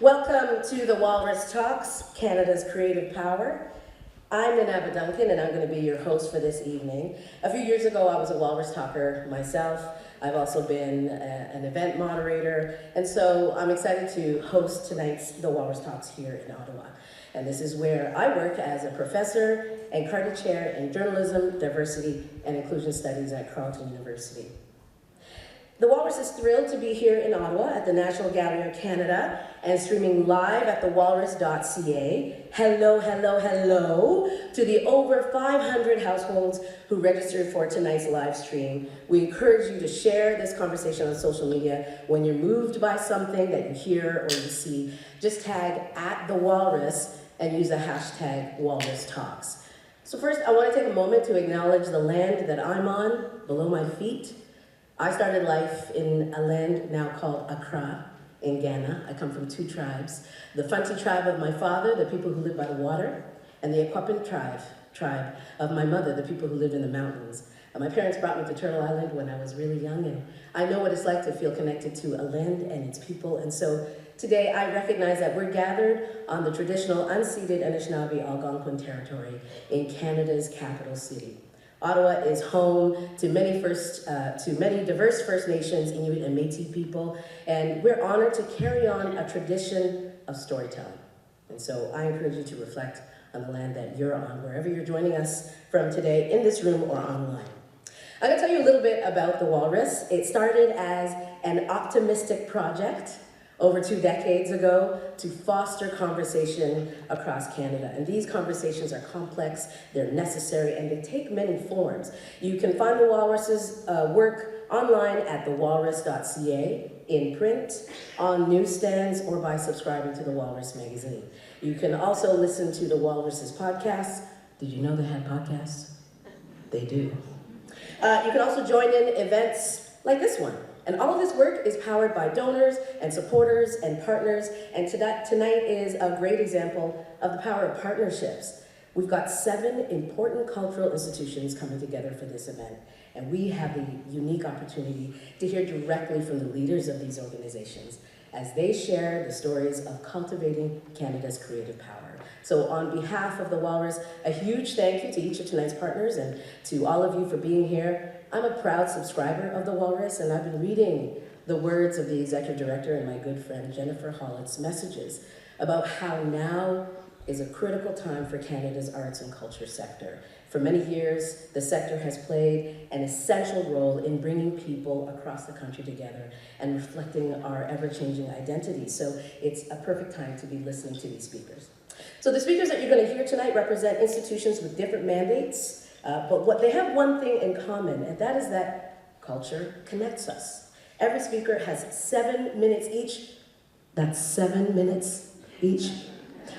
Welcome to the Walrus Talks, Canada's Creative Power. I'm Nanaba Duncan, and I'm going to be your host for this evening. A few years ago, I was a Walrus talker myself. I've also been an event moderator, and so I'm excited to host tonight's The Walrus Talks here in Ottawa. And this is where I work as a professor and Carter Chair in Journalism, Diversity, and Inclusion Studies at Carleton University. The Walrus is thrilled to be here in Ottawa at the National Gallery of Canada and streaming live at thewalrus.ca. Hello, hello, hello to the over 500 households who registered for tonight's live stream. We encourage you to share this conversation on social media. When you're moved by something that you hear or you see, just tag @thewalrus and use the hashtag #WalrusTalks. So first, I want to take a moment to acknowledge the land that I'm on, below my feet. I started life in a land now called Accra in Ghana. I come from two tribes. The Fanti tribe of my father, the people who live by the water, and the Akwapin tribe of my mother, the people who live in the mountains. My parents brought me to Turtle Island when I was really young, and I know what it's like to feel connected to a land and its people. And so today I recognize that we're gathered on the traditional unceded Anishinaabe Algonquin territory in Canada's capital city. Ottawa is home to many diverse First Nations, Inuit, and Métis people, and we're honored to carry on a tradition of storytelling. And so I encourage you to reflect on the land that you're on, wherever you're joining us from today, in this room or online. I'm going to tell you a little bit about the Walrus. It started as an optimistic project over 2 decades ago to foster conversation across Canada. And these conversations are complex, they're necessary, and they take many forms. You can find the Walrus's work online at thewalrus.ca, in print, on newsstands, or by subscribing to the Walrus magazine. You can also listen to the Walrus's podcasts. Did you know they had podcasts? They do. You can also join in events like this one. And all of this work is powered by donors and supporters and partners, and tonight is a great example of the power of partnerships. We've got 7 important cultural institutions coming together for this event, and we have the unique opportunity to hear directly from the leaders of these organizations as they share the stories of cultivating Canada's creative power. So on behalf of the Walrus, a huge thank you to each of tonight's partners and to all of you for being here. I'm a proud subscriber of the Walrus, and I've been reading the words of the executive director and my good friend Jennifer Hollett's messages about how now is a critical time for Canada's arts and culture sector. For many years, the sector has played an essential role in bringing people across the country together and reflecting our ever-changing identities. So it's a perfect time to be listening to these speakers. So the speakers that you're going to hear tonight represent institutions with different mandates, but what they have one thing in common, and that is that culture connects us. Every speaker has 7 minutes each. That's 7 minutes each,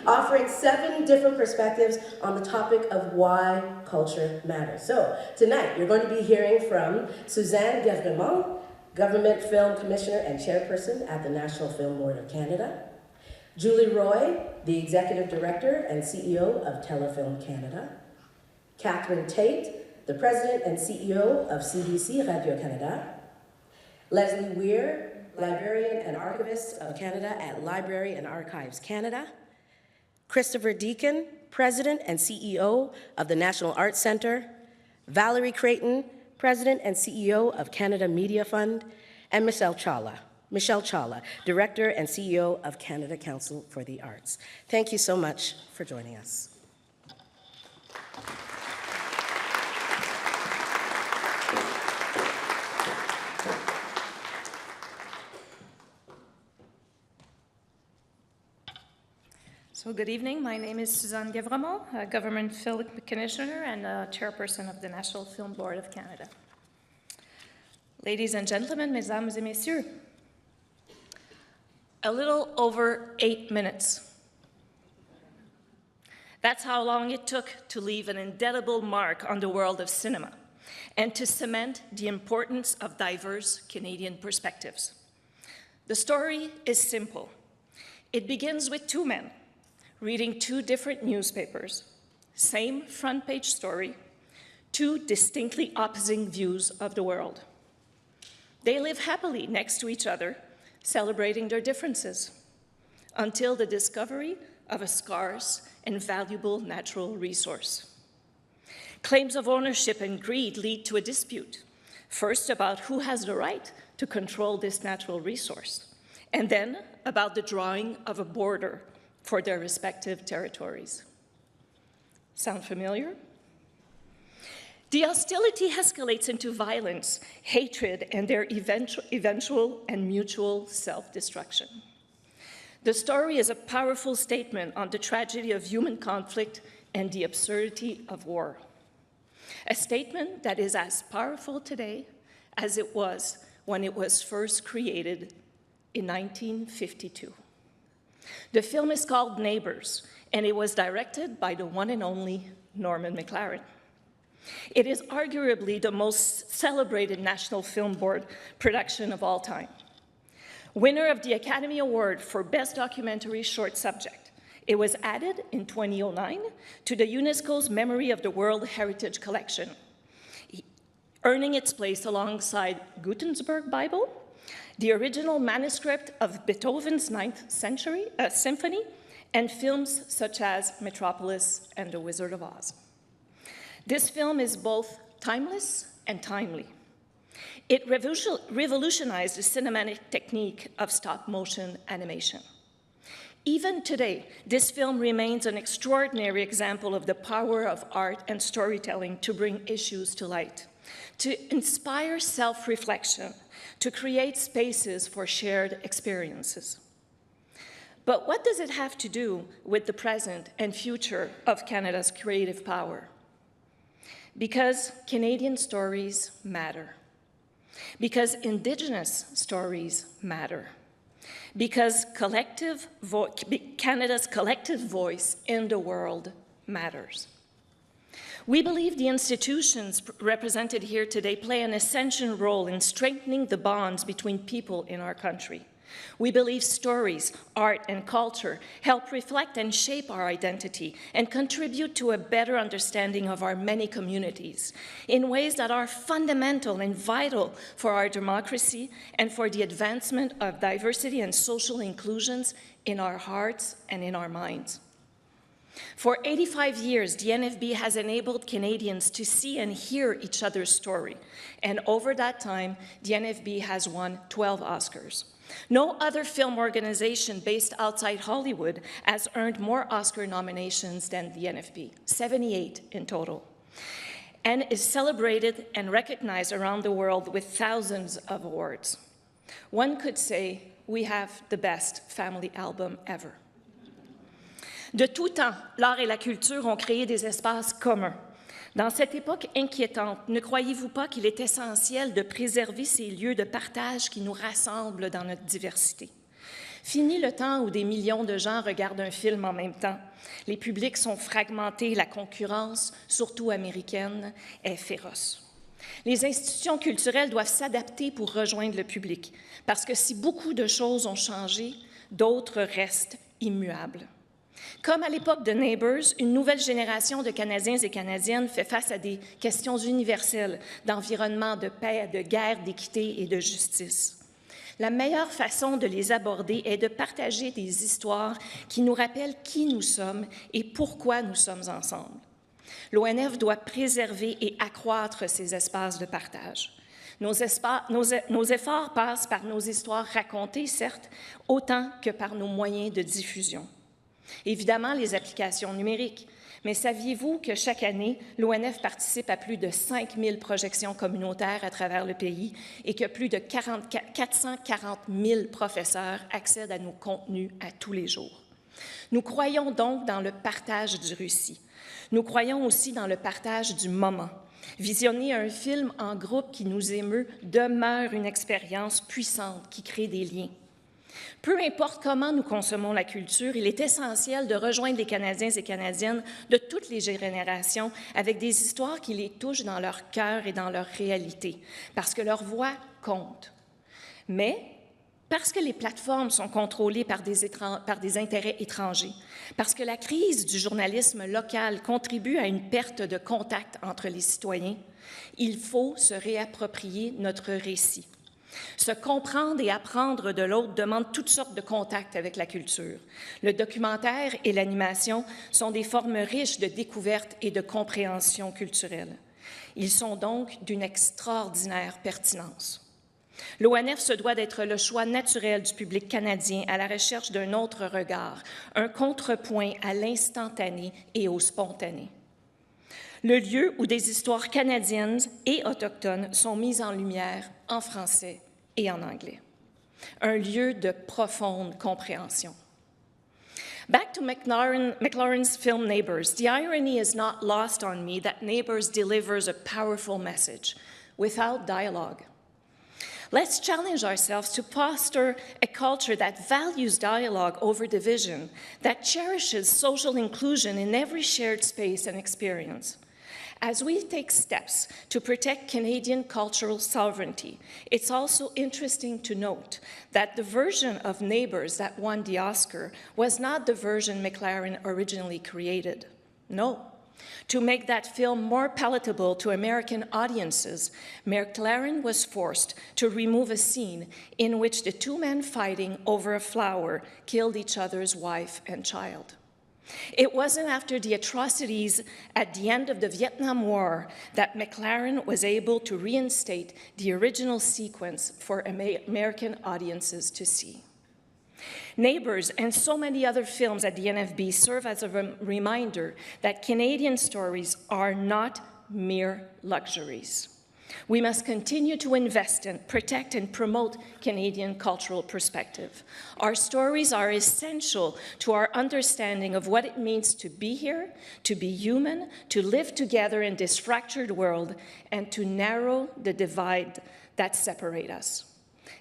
offering 7 different perspectives on the topic of why culture matters. So tonight, you're going to be hearing from Suzanne Guèvremont, Government Film Commissioner and Chairperson at the National Film Board of Canada; Julie Roy, the Executive Director and CEO of Telefilm Canada; Tait, the President and CEO of CBC Radio-Canada; Leslie Weir, Librarian and Archivist of Canada at Library and Archives Canada; Christopher Deacon, President and CEO of the National Arts Centre; Valerie Creighton, President and CEO of Canada Media Fund; and Michelle Chawla, Director and CEO of Canada Council for the Arts. Thank you so much for joining us. So good evening. My name is Suzanne Guèvremont, a Government Film Commissioner and Chairperson of the National Film Board of Canada. Ladies and gentlemen, mesdames et messieurs, a little over 8 minutes. That's how long it took to leave an indelible mark on the world of cinema and to cement the importance of diverse Canadian perspectives. The story is simple. It begins with 2 men reading 2 different newspapers, same front page story, 2 distinctly opposing views of the world. They live happily next to each other, celebrating their differences. until the discovery of a scarce and valuable natural resource. Claims of ownership and greed lead to a dispute, first about who has the right to control this natural resource, and then about the drawing of a border for their respective territories. Sound familiar? The hostility escalates into violence, hatred, and their eventual and mutual self-destruction. The story is a powerful statement on the tragedy of human conflict and the absurdity of war. A statement that is as powerful today as it was when it was first created in 1952. The film is called Neighbors, and it was directed by the one and only Norman McLaren. It is arguably the most celebrated National Film Board production of all time. Winner of the Academy Award for Best Documentary Short Subject, it was added in 2009 to the UNESCO's Memory of the World Heritage Collection, earning its place alongside Gutenberg Bible, the original manuscript of Beethoven's Ninth Symphony, and films such as Metropolis and The Wizard of Oz. This film is both timeless and timely. It revolutionized the cinematic technique of stop-motion animation. Even today, this film remains an extraordinary example of the power of art and storytelling to bring issues to light, to inspire self-reflection, to create spaces for shared experiences. But what does it have to do with the present and future of Canada's creative power? Because Canadian stories matter. Because Indigenous stories matter. Because Canada's collective voice in the world matters. We believe the institutions represented here today play an essential role in strengthening the bonds between people in our country. We believe stories, art, and culture help reflect and shape our identity and contribute to a better understanding of our many communities in ways that are fundamental and vital for our democracy and for the advancement of diversity and social inclusions in our hearts and in our minds. For 85 years, the NFB has enabled Canadians to see and hear each other's story, and over that time, the NFB has won 12 Oscars. No other film organization based outside Hollywood has earned more Oscar nominations than the NFB, 78 in total, and is celebrated and recognized around the world with thousands of awards. One could say we have the best family album ever. De tout temps, l'art et la culture ont créé des espaces communs. Dans cette époque inquiétante, ne croyez-vous pas qu'il est essentiel de préserver ces lieux de partage qui nous rassemblent dans notre diversité? Fini le temps où des millions de gens regardent un film en même temps. Les publics sont fragmentés, la concurrence, surtout américaine, est féroce. Les institutions culturelles doivent s'adapter pour rejoindre le public, parce que si beaucoup de choses ont changé, d'autres restent immuables. Comme à l'époque de Neighbors, une nouvelle génération de Canadiens et Canadiennes fait face à des questions universelles d'environnement, de paix, de guerre, d'équité et de justice. La meilleure façon de les aborder est de partager des histoires qui nous rappellent qui nous sommes et pourquoi nous sommes ensemble. L'ONF doit préserver et accroître ces espaces de partage. Nos efforts passent par nos histoires racontées, certes, autant que par nos moyens de diffusion. Évidemment, les applications numériques. Mais saviez-vous que chaque année, l'ONF participe à plus de 5000 projections communautaires à travers le pays et que plus de 440 000 professeurs accèdent à nos contenus à tous les jours? Nous croyons donc dans le partage du récit. Nous croyons aussi dans le partage du moment. Visionner un film en groupe qui nous émeut demeure une expérience puissante qui crée des liens. Peu importe comment nous consommons la culture, il est essentiel de rejoindre les Canadiens et Canadiennes de toutes les générations avec des histoires qui les touchent dans leur cœur et dans leur réalité, parce que leur voix compte. Mais parce que les plateformes sont contrôlées par des intérêts étrangers, parce que la crise du journalisme local contribue à une perte de contact entre les citoyens, il faut se réapproprier notre récit. Se comprendre et apprendre de l'autre demande toutes sortes de contacts avec la culture. Le documentaire et l'animation sont des formes riches de découverte et de compréhension culturelle. Ils sont donc d'une extraordinaire pertinence. L'ONF se doit d'être le choix naturel du public canadien à la recherche d'un autre regard, un contrepoint à l'instantané et au spontané. Le lieu où des histoires canadiennes et autochtones sont mises en lumière en français et en anglais. Un lieu de profonde compréhension. Back to McLaurin's film Neighbours, the irony is not lost on me that Neighbours delivers a powerful message without dialogue. Let's challenge ourselves to foster a culture that values dialogue over division, that cherishes social inclusion in every shared space and experience. As we take steps to protect Canadian cultural sovereignty, it's also interesting to note that the version of Neighbours that won the Oscar was not the version McLaren originally created. No. To make that film more palatable to American audiences, McLaren was forced to remove a scene in which the two men fighting over a flower killed each other's wife and child. It wasn't after the atrocities at the end of the Vietnam War that McLaren was able to reinstate the original sequence for American audiences to see. Neighbours and so many other films at the NFB serve as a reminder that Canadian stories are not mere luxuries. We must continue to invest in, protect, and promote Canadian cultural perspective. Our stories are essential to our understanding of what it means to be here, to be human, to live together in this fractured world, and to narrow the divide that separates us.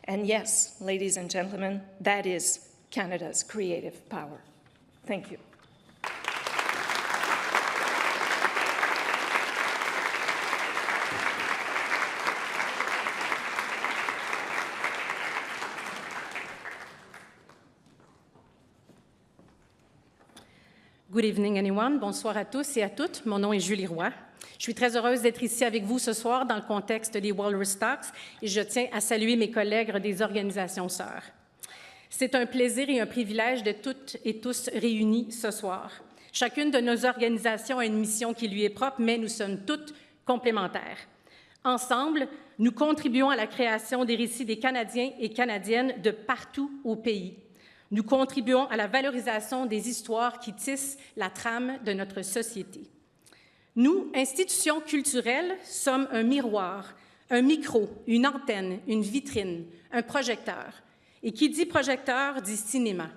And yes, ladies and gentlemen, that is Canada's creative power. Thank you. Good evening, anyone. Bonsoir à tous et à toutes. Mon nom est Julie Roy. Je suis très heureuse d'être ici avec vous ce soir dans le contexte des Walrus Talks et je tiens à saluer mes collègues des organisations sœurs. C'est un plaisir et un privilège de toutes et tous réunis ce soir. Chacune de nos organisations a une mission qui lui est propre, mais nous sommes toutes complémentaires. Ensemble, nous contribuons à la création des récits des Canadiens et Canadiennes de partout au pays. Nous contribuons à la valorisation des histoires qui tissent la trame de notre société. Nous, institutions culturelles, sommes un miroir, un micro, une antenne, une vitrine, un projecteur. Et qui dit projecteur dit cinéma.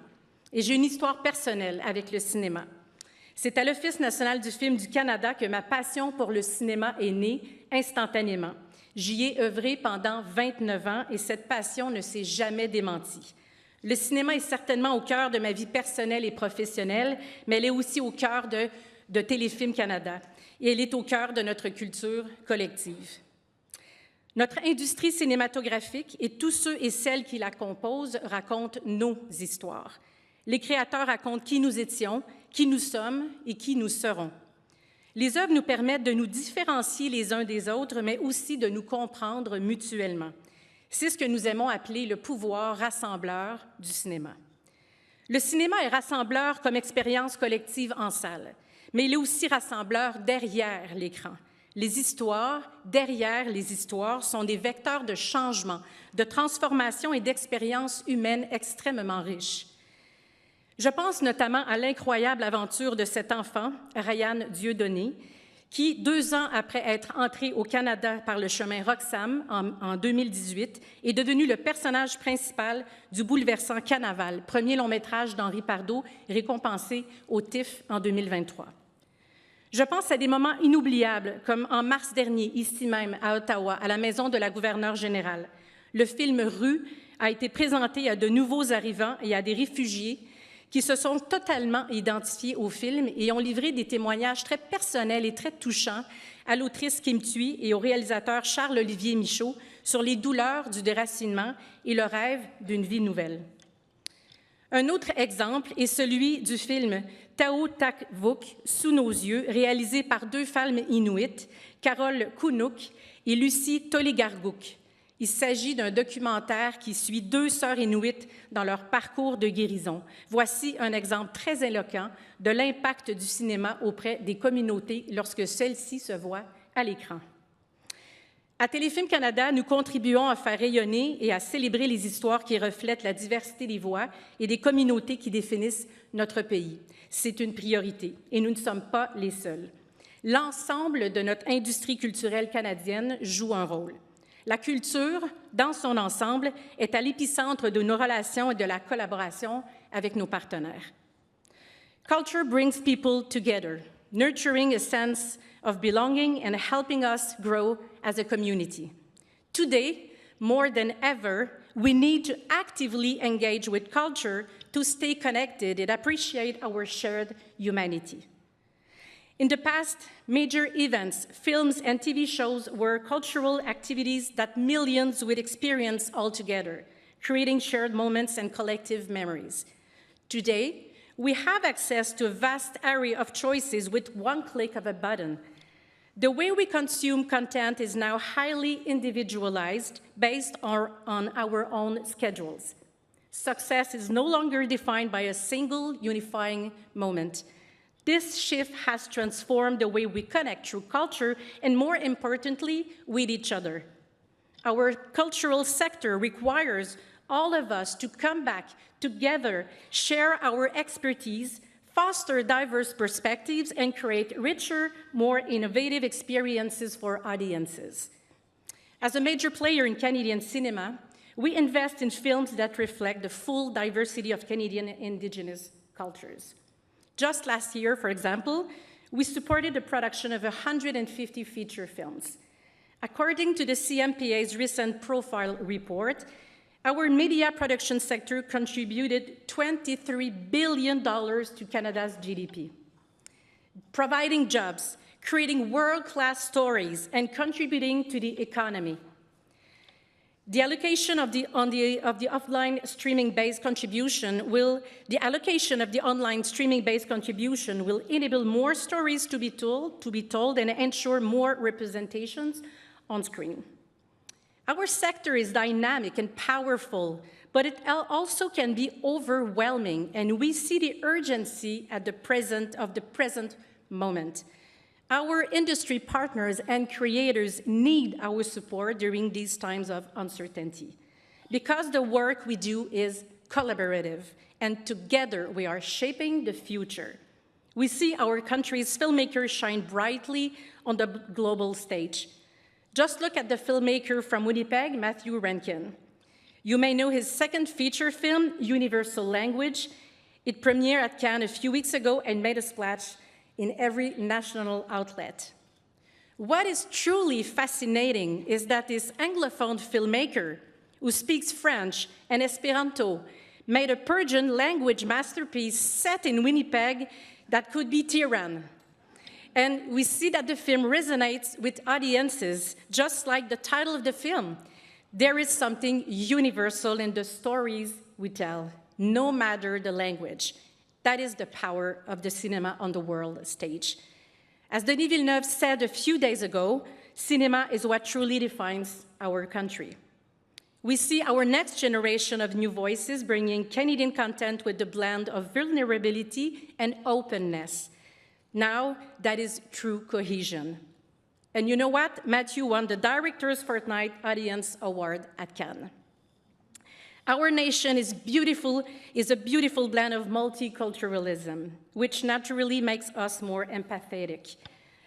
Et j'ai une histoire personnelle avec le cinéma. C'est à l'Office national du film du Canada que ma passion pour le cinéma est née instantanément. J'y ai œuvré pendant 29 ans et cette passion ne s'est jamais démentie. Le cinéma est certainement au cœur de ma vie personnelle et professionnelle, mais elle est aussi au cœur de Téléfilm Canada et elle est au cœur de notre culture collective. Notre industrie cinématographique et tous ceux et celles qui la composent racontent nos histoires. Les créateurs racontent qui nous étions, qui nous sommes et qui nous serons. Les œuvres nous permettent de nous différencier les uns des autres, mais aussi de nous comprendre mutuellement. C'est ce que nous aimons appeler le pouvoir rassembleur du cinéma. Le cinéma est rassembleur comme expérience collective en salle, mais il est aussi rassembleur derrière l'écran. Les histoires, derrière les histoires, sont des vecteurs de changement, de transformation et d'expériences humaines extrêmement riches. Je pense notamment à l'incroyable aventure de cet enfant, Ryan Dieudonné, qui, 2 ans après être entré au Canada par le chemin Roxham en 2018, est devenu le personnage principal du bouleversant Carnaval, premier long-métrage d'Henri Pardot, récompensé au TIFF en 2023. Je pense à des moments inoubliables, comme en mars dernier, ici même, à Ottawa, à la maison de la gouverneure générale. Le film « Rue » a été présenté à de nouveaux arrivants et à des réfugiés qui se sont totalement identifiés au film et ont livré des témoignages très personnels et très touchants à l'autrice Kim Thuy et au réalisateur Charles-Olivier Michaud sur les douleurs du déracinement et le rêve d'une vie nouvelle. Un autre exemple est celui du film « Tao Tak Vuk » sous nos yeux, réalisé par 2 femmes inuites, Carole Kunuk et Lucie Toligarguk. Il s'agit d'un documentaire qui suit 2 sœurs inuites dans leur parcours de guérison. Voici un exemple très éloquent de l'impact du cinéma auprès des communautés lorsque celles-ci se voient à l'écran. À Téléfilm Canada, nous contribuons à faire rayonner et à célébrer les histoires qui reflètent la diversité des voix et des communautés qui définissent notre pays. C'est une priorité et nous ne sommes pas les seuls. L'ensemble de notre industrie culturelle canadienne joue un rôle. La culture, dans son ensemble, est à l'épicentre de nos relations et de la collaboration avec nos partenaires. Culture brings people together, nurturing a sense of belonging and helping us grow as a community. Today, more than ever, we need to actively engage with culture to stay connected and appreciate our shared humanity. In the past, major events, films, and TV shows were cultural activities that millions would experience all together, creating shared moments and collective memories. Today, we have access to a vast array of choices with one click of a button. The way we consume content is now highly individualized based on our own schedules. Success is no longer defined by a single unifying moment. This shift has transformed the way we connect through culture and, more importantly, with each other. Our cultural sector requires all of us to come back together, share our expertise, foster diverse perspectives, and create richer, more innovative experiences for audiences. As a major player in Canadian cinema, we invest in films that reflect the full diversity of Canadian Indigenous cultures. Just last year, for example, we supported the production of 150 feature films. According to the CMPA's recent profile report, our media production sector contributed $23 billion to Canada's GDP, providing jobs, creating world-class stories, and contributing to the economy. The allocation of the online streaming-based contribution will enable more stories to be told and ensure more representations on screen. Our sector is dynamic and powerful, but it also can be overwhelming, and we see the urgency of the present moment. Our industry partners and creators need our support during these times of uncertainty, because the work we do is collaborative, and together we are shaping the future. We see our country's filmmakers shine brightly on the global stage. Just look at the filmmaker from Winnipeg, Matthew Rankin. You may know his second feature film, Universal Language. It premiered at Cannes a few weeks ago and made a splash in every national outlet. What is truly fascinating is that this Anglophone filmmaker, who speaks French and Esperanto, made a Persian language masterpiece set in Winnipeg that could be Tehran. And we see that the film resonates with audiences, just like the title of the film. There is something universal in the stories we tell, no matter the language. That is the power of the cinema on the world stage. As Denis Villeneuve said a few days ago, cinema is what truly defines our country. We see our next generation of new voices bringing Canadian content with the blend of vulnerability and openness. Now, that is true cohesion. And you know what? Matthew won the Director's Fortnight Audience Award at Cannes. Our nation is a beautiful blend of multiculturalism, which naturally makes us more empathetic,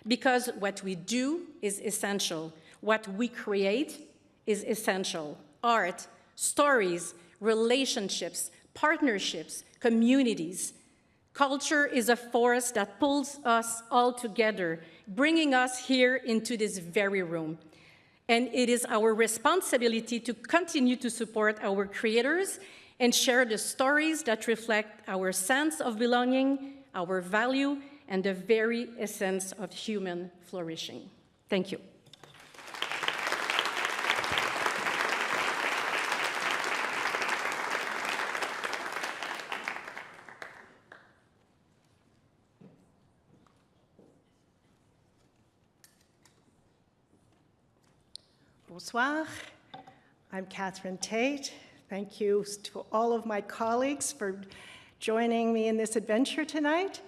because what we do is essential. What we create is essential. Art, stories, relationships, partnerships, communities. Culture is a force that pulls us all together, bringing us here into this very room. And it is our responsibility to continue to support our creators and share the stories that reflect our sense of belonging, our value, and the very essence of human flourishing. Thank you. Bonsoir. I'm Catherine Tait. Thank you to all of my colleagues for joining me in this adventure tonight.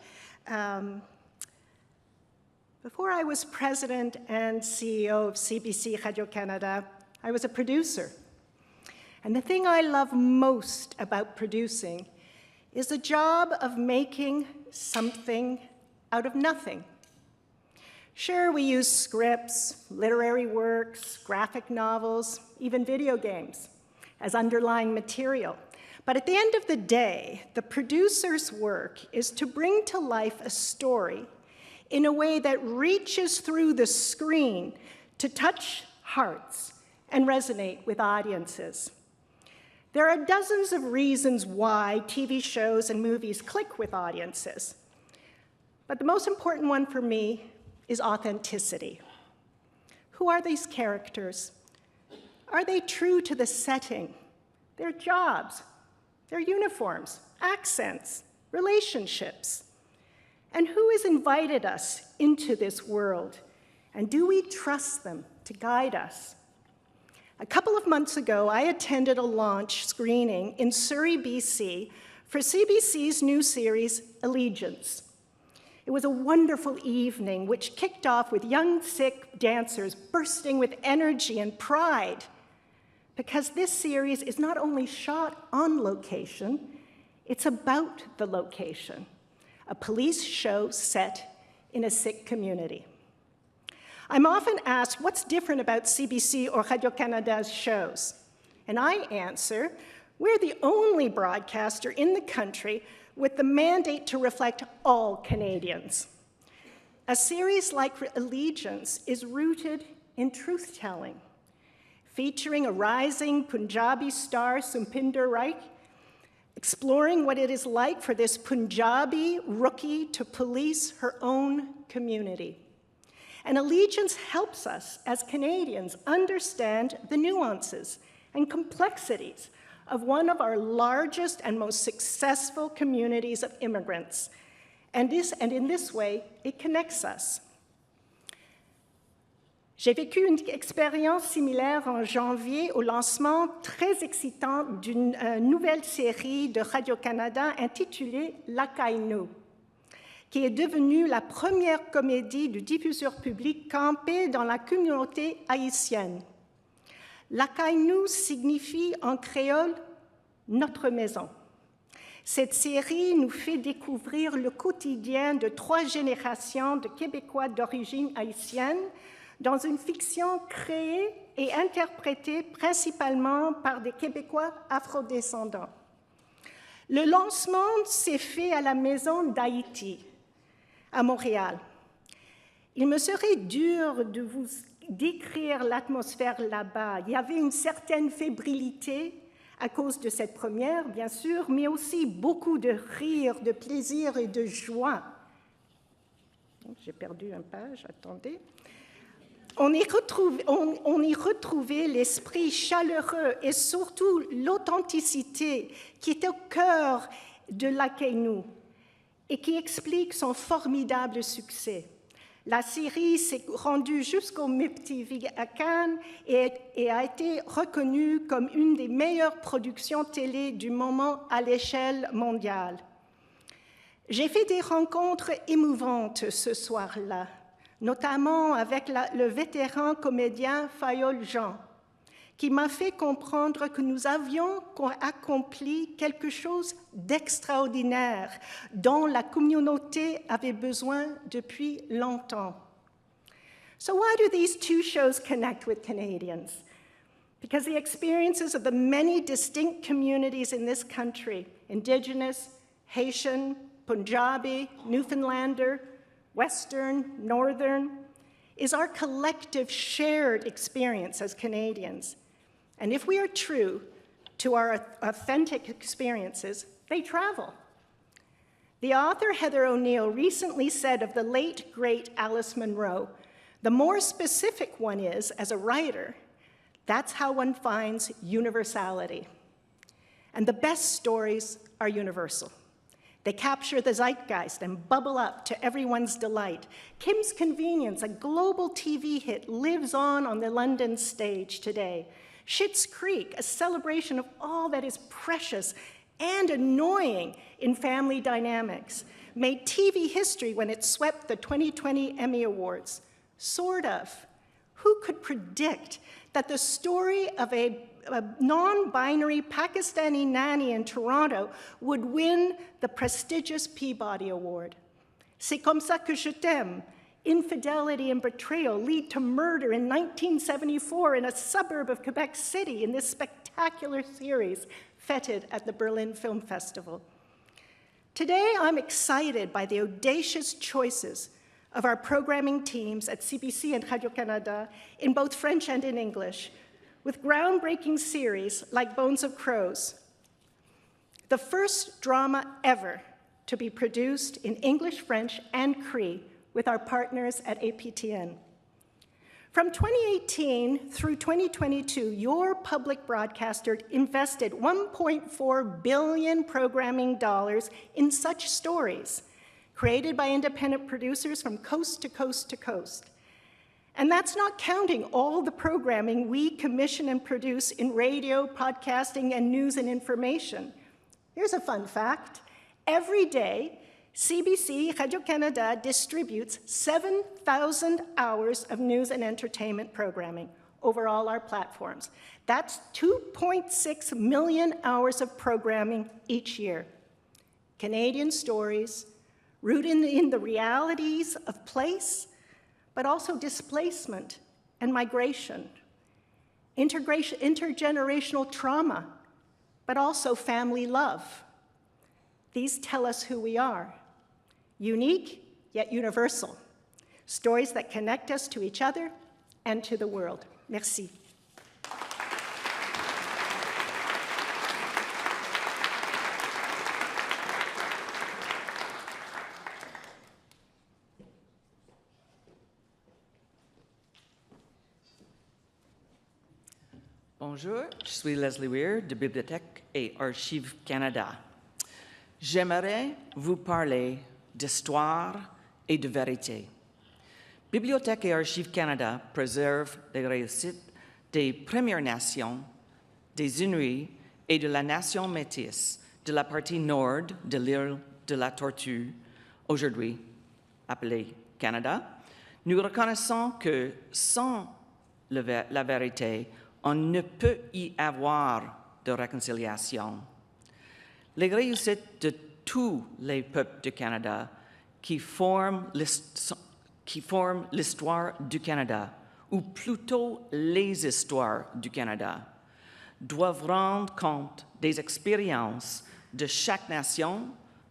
Before I was president and CEO of CBC Radio-Canada, I was a producer. And the thing I love most about producing is the job of making something out of nothing. Sure, we use scripts, literary works, graphic novels, even video games as underlying material. But at the end of the day, the producer's work is to bring to life a story in a way that reaches through the screen to touch hearts and resonate with audiences. There are dozens of reasons why TV shows and movies click with audiences. But the most important one for me is authenticity. Who are these characters? Are they true to the setting, their jobs, their uniforms, accents, relationships? And who has invited us into this world? And do we trust them to guide us? A couple of months ago, I attended a launch screening in Surrey, BC, for CBC's new series, Allegiance. It was a wonderful evening, which kicked off with young Sikh dancers bursting with energy and pride, because this series is not only shot on location, it's about the location. A police show set in a Sikh community. I'm often asked what's different about CBC or Radio-Canada's shows. And I answer, we're the only broadcaster in the country with the mandate to reflect all Canadians. A series like Allegiance is rooted in truth-telling, featuring a rising Punjabi star, Sumpinder Raik, exploring what it is like for this Punjabi rookie to police her own community. And Allegiance helps us as Canadians understand the nuances and complexities of one of our largest and most successful communities of immigrants. And in this way, it connects us. J'ai vécu une expérience similaire en janvier au lancement très excitant d'une nouvelle série de Radio-Canada intitulée L'Akainu, qui est devenue la première comédie du diffuseur public campée dans la communauté haïtienne. L'Akainu signifie en créole « notre maison ». Cette série nous fait découvrir le quotidien de 3 générations de Québécois d'origine haïtienne dans une fiction créée et interprétée principalement par des Québécois afrodescendants. Le lancement s'est fait à la Maison d'Haïti, à Montréal. Il me serait dur de vous décrire l'atmosphère là-bas. Il y avait une certaine fébrilité à cause de cette première, bien sûr, mais aussi beaucoup de rire, de plaisir et de joie. J'ai perdu une page, attendez. On y retrouvait l'esprit chaleureux et surtout l'authenticité qui est au cœur de l'Akainu et qui explique son formidable succès. La série s'est rendue jusqu'au MIP-TV à Cannes et a été reconnue comme une des meilleures productions télé du moment à l'échelle mondiale. J'ai fait des rencontres émouvantes ce soir-là, notamment avec le vétéran comédien Fayol Jean, qui m'a fait comprendre que nous avions accompli quelque chose d'extraordinaire dont la communauté avait besoin depuis longtemps. So why do these 2 shows connect with Canadians? Because the experiences of the many distinct communities in this country, Indigenous, Haitian, Punjabi, Newfoundlander, Western, Northern, is our collective shared experience as Canadians. And if we are true to our authentic experiences, they travel. The author Heather O'Neill recently said of the late, great Alice Munro, the more specific one is as a writer, that's how one finds universality. And the best stories are universal. They capture the zeitgeist and bubble up to everyone's delight. Kim's Convenience, a global TV hit, lives on the London stage today. Schitt's Creek, a celebration of all that is precious and annoying in family dynamics, made TV history when it swept the 2020 Emmy Awards. Sort of. Who could predict that the story of a non-binary Pakistani nanny in Toronto would win the prestigious Peabody Award? C'est comme ça que je t'aime. Infidelity and betrayal lead to murder in 1974 in a suburb of Quebec City in this spectacular series feted at the Berlin Film Festival. Today, I'm excited by the audacious choices of our programming teams at CBC and Radio-Canada in both French and in English, with groundbreaking series like Bones of Crows, the first drama ever to be produced in English, French, and Cree with our partners at APTN. From 2018 through 2022, your public broadcaster invested $1.4 billion programming dollars in such stories, created by independent producers from coast to coast to coast. And that's not counting all the programming we commission and produce in radio, podcasting, and news and information. Here's a fun fact. Every day, CBC Radio-Canada distributes 7,000 hours of news and entertainment programming over all our platforms. That's 2.6 million hours of programming each year. Canadian stories, rooted in the realities of place, but also displacement and migration, intergenerational trauma, but also family love. These tell us who we are. Unique, yet universal. Stories that connect us to each other and to the world. Merci. Bonjour, je suis Leslie Weir de Bibliothèque et Archives Canada. J'aimerais vous parler d'histoire et de vérité. Bibliothèque et Archives Canada préservent les réussites des Premières Nations, des Inuits et de la nation métisse de la partie nord de l'île de la Tortue, aujourd'hui appelée Canada. Nous reconnaissons que sans la vérité, on ne peut y avoir de réconciliation. Les réussites de tous les peuples du Canada qui forment l'histoire du Canada, ou plutôt les histoires du Canada, doivent rendre compte des expériences de chaque nation,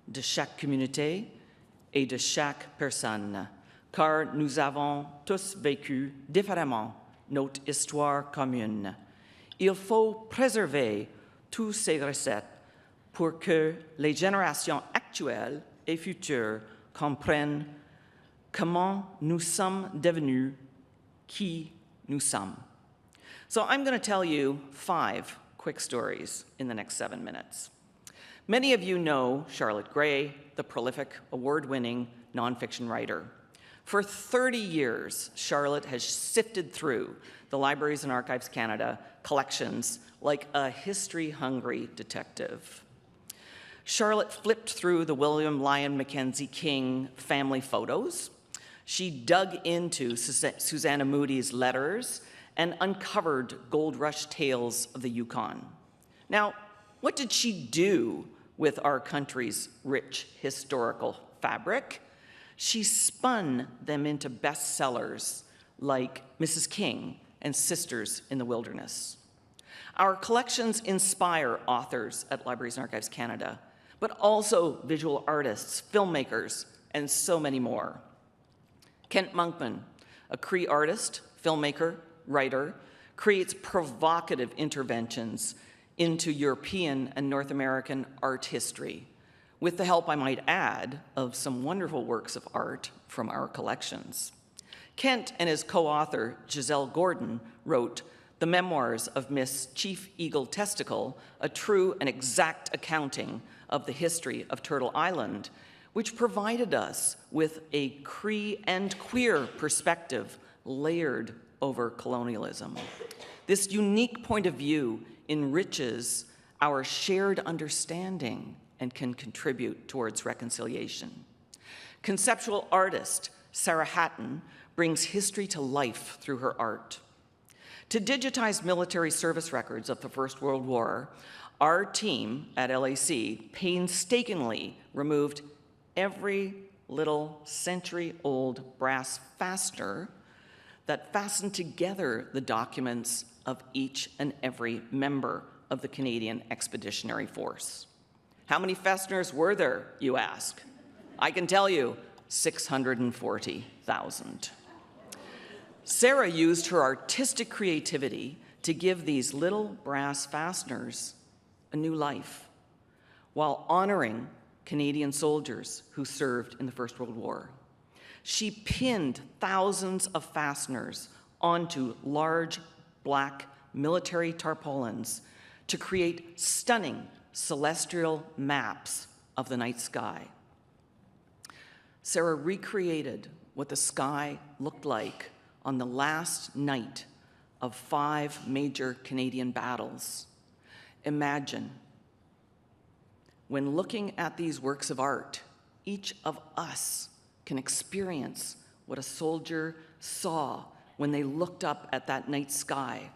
de chaque communauté et de chaque personne, car nous avons tous vécu différemment notre histoire commune. Il faut préserver toutes ces recettes pour que les générations actuelles et futures comprennent comment nous sommes devenus qui nous sommes. So I'm going to tell you 5 quick stories in the next 7 minutes. Many of you know Charlotte Gray, the prolific, award-winning nonfiction writer. For 30 years, Charlotte has sifted through the Libraries and Archives Canada collections like a history-hungry detective. Charlotte flipped through the William Lyon Mackenzie King family photos. She dug into Susanna Moody's letters and uncovered gold rush tales of the Yukon. Now, what did she do with our country's rich historical fabric? She spun them into bestsellers like Mrs. King and Sisters in the Wilderness. Our collections inspire authors at Libraries and Archives Canada, but also visual artists, filmmakers, and so many more. Kent Monkman, a Cree artist, filmmaker, writer, creates provocative interventions into European and North American art history, with the help, I might add, of some wonderful works of art from our collections. Kent and his co-author, Giselle Gordon, wrote The Memoirs of Miss Chief Eagle Testicle, a true and exact accounting of the history of Turtle Island, which provided us with a Cree and queer perspective layered over colonialism. This unique point of view enriches our shared understanding and can contribute towards reconciliation. Conceptual artist Sarah Hatton brings history to life through her art. To digitize military service records of the First World War, our team at LAC painstakingly removed every little century-old brass fastener that fastened together the documents of each and every member of the Canadian Expeditionary Force. How many fasteners were there, you ask? I can tell you, 640,000. Sarah used her artistic creativity to give these little brass fasteners a new life, while honoring Canadian soldiers who served in the First World War. She pinned thousands of fasteners onto large black military tarpaulins to create stunning celestial maps of the night sky. Sarah recreated what the sky looked like on the last night of 5 major Canadian battles. Imagine, when looking at these works of art, each of us can experience what a soldier saw when they looked up at that night sky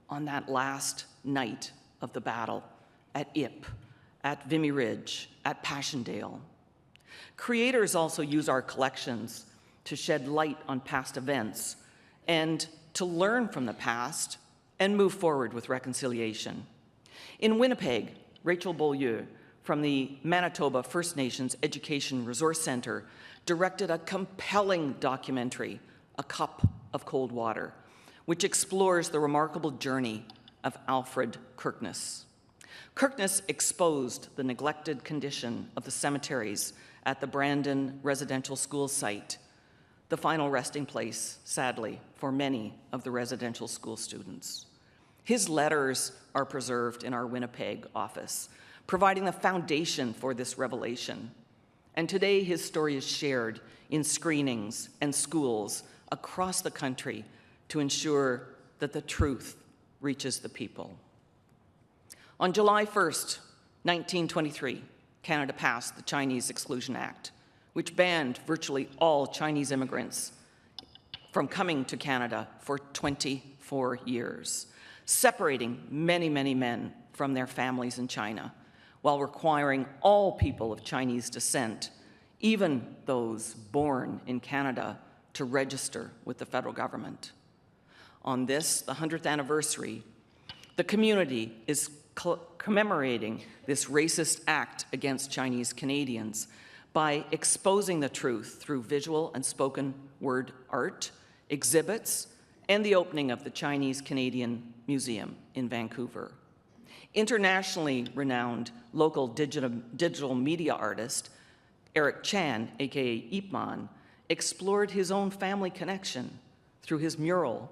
on that last night of the battle at Ypres, at Vimy Ridge, at Passchendaele. Creators also use our collections to shed light on past events and to learn from the past and move forward with reconciliation. In Winnipeg, Rachel Beaulieu from the Manitoba First Nations Education Resource Centre directed a compelling documentary, A Cup of Cold Water, which explores the remarkable journey of Alfred Kirkness. Kirkness exposed the neglected condition of the cemeteries at the Brandon residential school site, the final resting place, sadly, for many of the residential school students. His letters are preserved in our Winnipeg office, providing the foundation for this revelation. And today his story is shared in screenings and schools across the country to ensure that the truth reaches the people. On July 1st, 1923, Canada passed the Chinese Exclusion Act, which banned virtually all Chinese immigrants from coming to Canada for 24 years, separating many, many men from their families in China, while requiring all people of Chinese descent, even those born in Canada, to register with the federal government. On this, the 100th anniversary, the community is commemorating this racist act against Chinese Canadians by exposing the truth through visual and spoken word art, exhibits, and the opening of the Chinese Canadian Museum in Vancouver. Internationally renowned local digital media artist, Eric Chan, aka Ip Man, explored his own family connection through his mural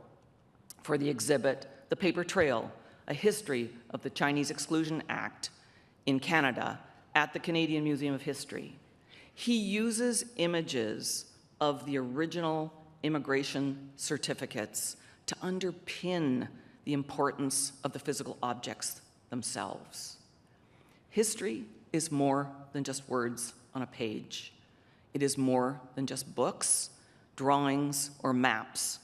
for the exhibit The Paper Trail, a history of the Chinese Exclusion Act in Canada at the Canadian Museum of History. He uses images of the original immigration certificates to underpin the importance of the physical objects themselves. History is more than just words on a page. It is more than just books, drawings, or maps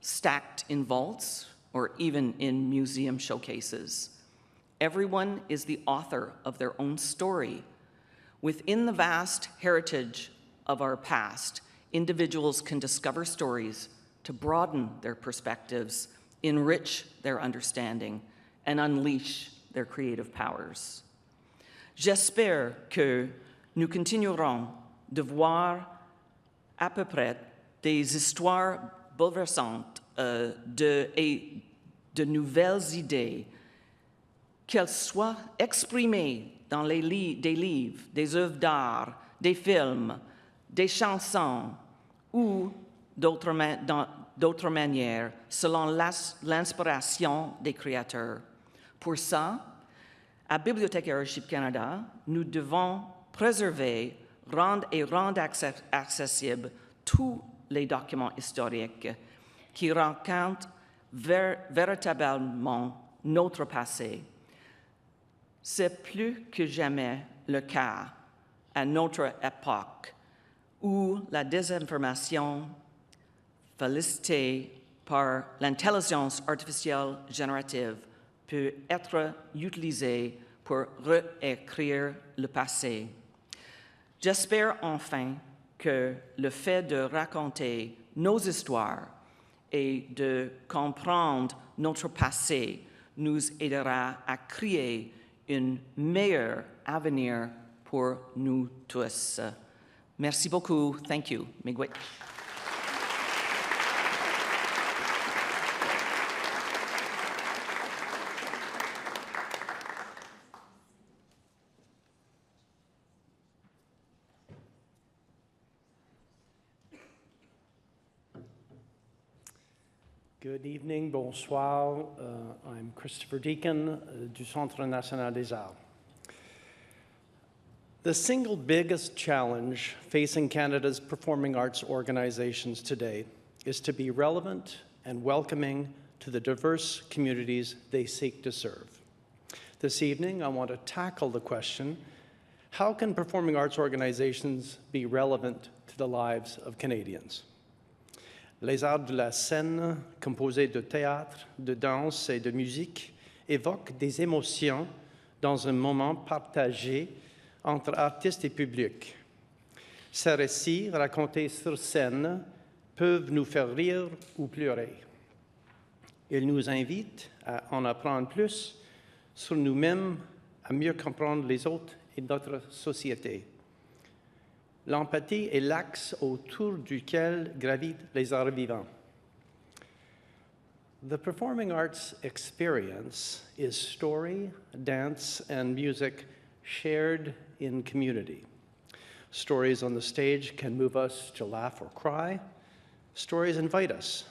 stacked in vaults or even in museum showcases. Everyone is the author of their own story. Within the vast heritage of our past, individuals can discover stories to broaden their perspectives, enrich their understanding, and unleash their creative powers. J'espère que nous continuerons de voir à peu près des histoires bouleversantes et de nouvelles idées, qu'elles soient exprimées dans des livres, des œuvres d'art, des films, des chansons ou d'autres manières selon l'inspiration des créateurs. Pour ça, à Bibliothécaire Archive Canada, nous devons préserver et rendre accessibles tous les documents historiques qui racontent véritablement notre passé. C'est plus que jamais le cas à notre époque où la désinformation, félicitée par l'intelligence artificielle générative, peut être utilisée pour réécrire le passé. J'espère enfin que le fait de raconter nos histoires et de comprendre notre passé nous aidera à créer un meilleur avenir pour nous tous. Merci beaucoup. Thank you. Miigwech. Good evening, bonsoir. I'm Christopher Deacon du Centre National des Arts. The single biggest challenge facing Canada's performing arts organizations today is to be relevant and welcoming to the diverse communities they seek to serve. This evening, I want to tackle the question, how can performing arts organizations be relevant to the lives of Canadians? Les arts de la scène, composés de théâtre, de danse et de musique, évoquent des émotions dans un moment partagé entre artistes et public. Ces récits, racontés sur scène, peuvent nous faire rire ou pleurer. Ils nous invitent à en apprendre plus sur nous-mêmes, à mieux comprendre les autres et notre société. L'empathie est l'axe autour duquel gravitent les arts vivants. The performing arts experience is story, dance, and music shared in community. Stories on the stage can move us to laugh or cry. Stories invite us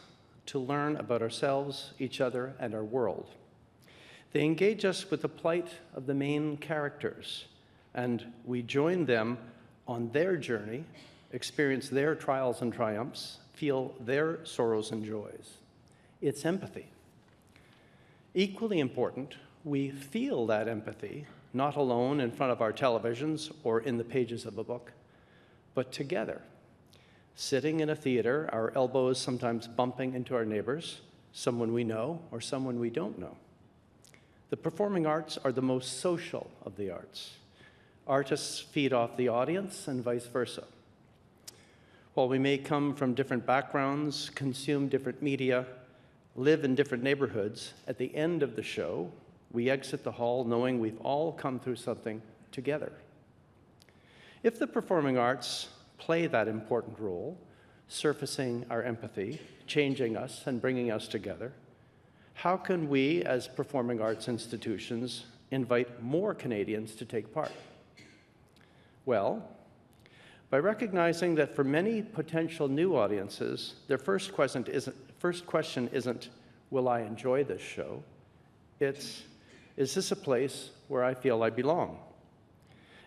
to learn about ourselves, each other, and our world. They engage us with the plight of the main characters, and we join them on their journey, experience their trials and triumphs, feel their sorrows and joys. It's empathy. Equally important, we feel that empathy, not alone in front of our televisions or in the pages of a book, but together, sitting in a theater, our elbows sometimes bumping into our neighbors, someone we know or someone we don't know. The performing arts are the most social of the arts. Artists feed off the audience and vice versa. While we may come from different backgrounds, consume different media, live in different neighborhoods, at the end of the show, we exit the hall knowing we've all come through something together. If the performing arts play that important role, surfacing our empathy, changing us and bringing us together, how can we as performing arts institutions invite more Canadians to take part? Well, by recognizing that for many potential new audiences, their first question isn't, will I enjoy this show? It's, is this a place where I feel I belong?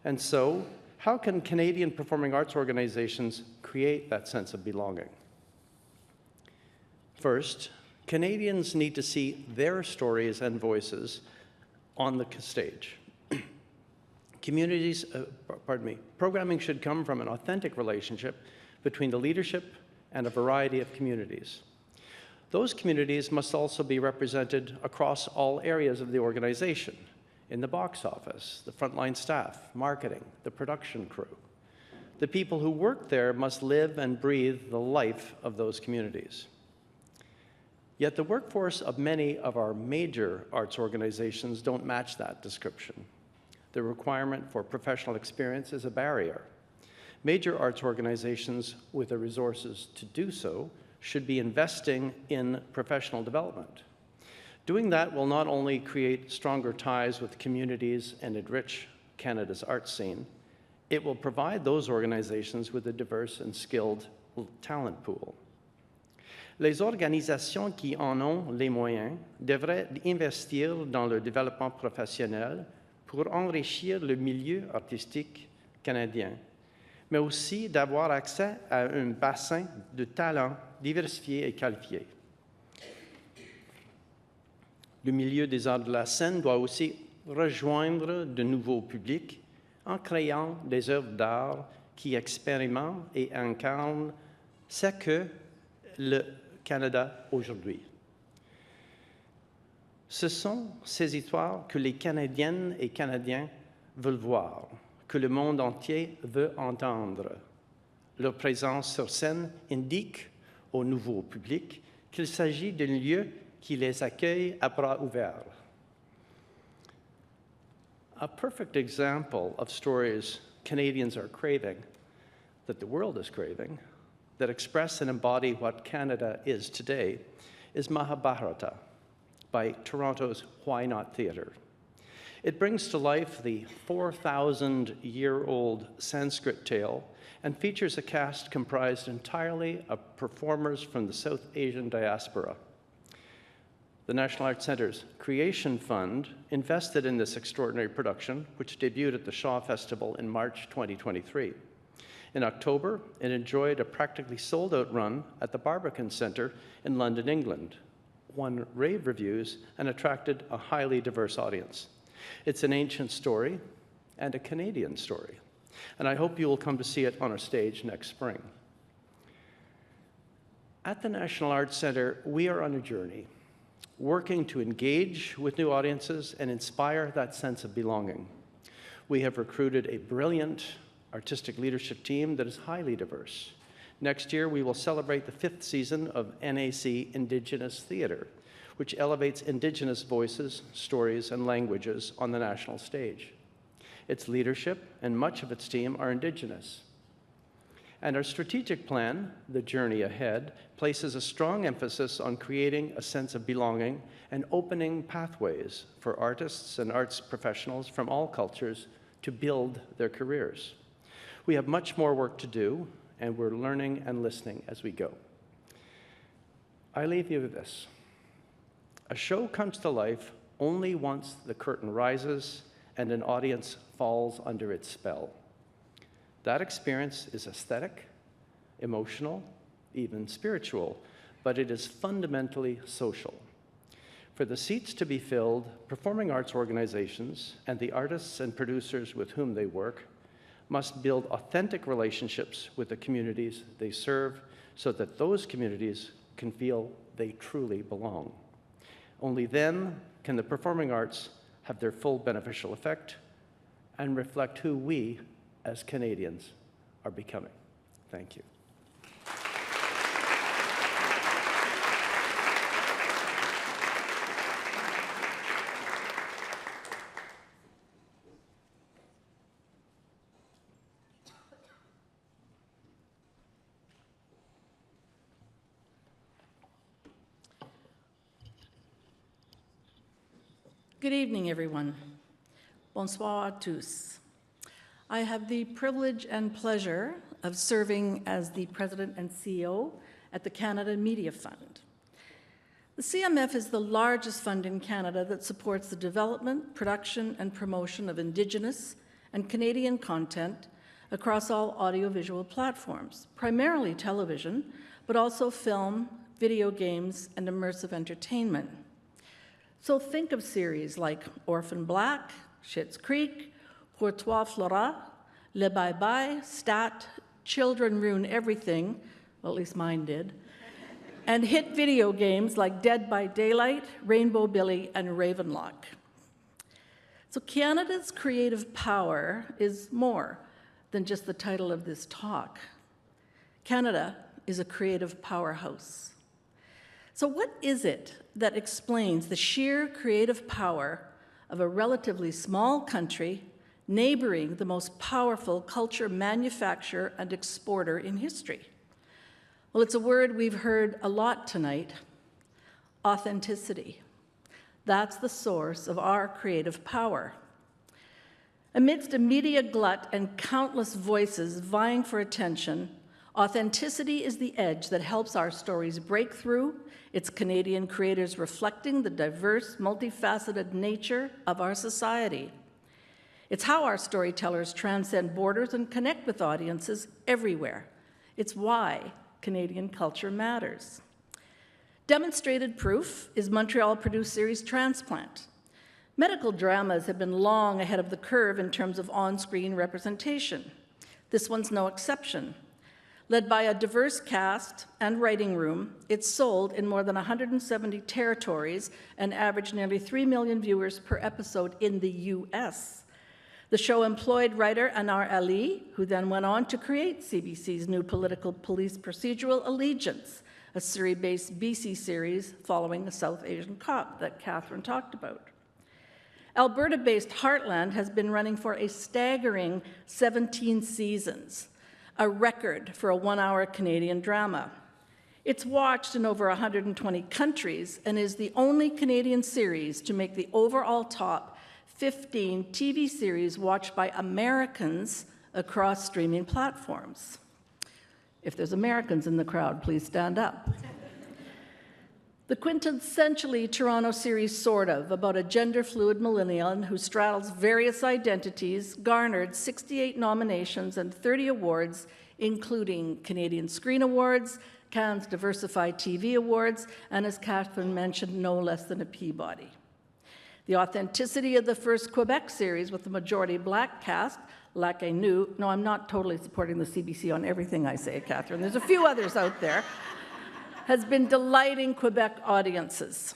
And so, how can Canadian performing arts organizations create that sense of belonging? First, Canadians need to see their stories and voices on the stage. Programming should come from an authentic relationship between the leadership and a variety of communities. Those communities must also be represented across all areas of the organization, in the box office, the frontline staff, marketing, the production crew. The people who work there must live and breathe the life of those communities. Yet the workforce of many of our major arts organizations don't match that description. The requirement for professional experience is a barrier. Major arts organizations with the resources to do so should be investing in professional development. Doing that will not only create stronger ties with communities and enrich Canada's arts scene, it will provide those organizations with a diverse and skilled talent pool. Les organisations qui en ont les moyens devraient investir dans le développement professionnel pour enrichir le milieu artistique canadien, mais aussi d'avoir accès à un bassin de talents diversifiés et qualifiés. Le milieu des arts de la scène doit aussi rejoindre de nouveaux publics en créant des œuvres d'art qui expérimentent et incarnent ce que le Canada aujourd'hui. Ce sont ces histoires que les Canadiennes et Canadiens veulent voir, que le monde entier veut entendre. Leur présence sur scène indique au nouveau public qu'il s'agit d'un lieu qui les accueille à bras ouverts. A perfect example of stories Canadians are craving, that the world is craving, that express and embody what Canada is today, is Mahabharata by Toronto's Why Not Theatre. It brings to life the 4,000-year-old Sanskrit tale and features a cast comprised entirely of performers from the South Asian diaspora. The National Arts Centre's Creation Fund invested in this extraordinary production, which debuted at the Shaw Festival in March 2023. In October, it enjoyed a practically sold-out run at the Barbican Centre in London, England, won rave reviews, and attracted a highly diverse audience. It's an ancient story and a Canadian story, and I hope you will come to see it on our stage next spring. At the National Arts Centre, we are on a journey, working to engage with new audiences and inspire that sense of belonging. We have recruited a brilliant artistic leadership team that is highly diverse. Next year, we will celebrate the 5th season of NAC Indigenous Theatre, which elevates Indigenous voices, stories, and languages on the national stage. Its leadership and much of its team are Indigenous. And our strategic plan, The Journey Ahead, places a strong emphasis on creating a sense of belonging and opening pathways for artists and arts professionals from all cultures to build their careers. We have much more work to do, and we're learning and listening as we go. I leave you with this. A show comes to life only once the curtain rises and an audience falls under its spell. That experience is aesthetic, emotional, even spiritual, but it is fundamentally social. For the seats to be filled, performing arts organizations and the artists and producers with whom they work must build authentic relationships with the communities they serve so that those communities can feel they truly belong. Only then can the performing arts have their full beneficial effect and reflect who we, as Canadians, are becoming. Thank you. Good evening, everyone. Bonsoir à tous. I have the privilege and pleasure of serving as the President and CEO at the Canada Media Fund. The CMF is the largest fund in Canada that supports the development, production, and promotion of Indigenous and Canadian content across all audiovisual platforms, primarily television, but also film, video games, and immersive entertainment. So think of series like Orphan Black, Schitt's Creek, Pour Toi Flora, Le Bye Bye, Stat, Children Ruin Everything, well, at least mine did, and hit video games like Dead by Daylight, Rainbow Billy, and Ravenlock. So Canada's creative power is more than just the title of this talk. Canada is a creative powerhouse. So what is it that explains the sheer creative power of a relatively small country neighboring the most powerful culture manufacturer and exporter in history? Well, it's a word we've heard a lot tonight: authenticity. That's the source of our creative power. Amidst a media glut and countless voices vying for attention, authenticity is the edge that helps our stories break through. It's Canadian creators reflecting the diverse, multifaceted nature of our society. It's how our storytellers transcend borders and connect with audiences everywhere. It's why Canadian culture matters. Demonstrated proof is Montreal-produced series Transplant. Medical dramas have been long ahead of the curve in terms of on-screen representation. This one's no exception. Led by a diverse cast and writing room, it's sold in more than 170 territories and averaged nearly 3 million viewers per episode in the US. The show employed writer Anar Ali, who then went on to create CBC's new political police procedural Allegiance, a Surrey-based BC series following the South Asian cop that Catherine talked about. Alberta-based Heartland has been running for a staggering 17 seasons, a record for a one-hour Canadian drama. It's watched in over 120 countries and is the only Canadian series to make the overall top 15 TV series watched by Americans across streaming platforms. If there's Americans in the crowd, please stand up. The quintessentially Toronto series Sort Of, about a gender-fluid millennial who straddles various identities, garnered 68 nominations and 30 awards, including Canadian Screen Awards, Cannes Diversified TV Awards, and as Catherine mentioned, no less than a Peabody. The authenticity of the first Quebec series with the majority Black cast, Like I Knew, no, I'm not totally supporting the CBC on everything I say, Catherine. There's a few others out there, has been delighting Quebec audiences.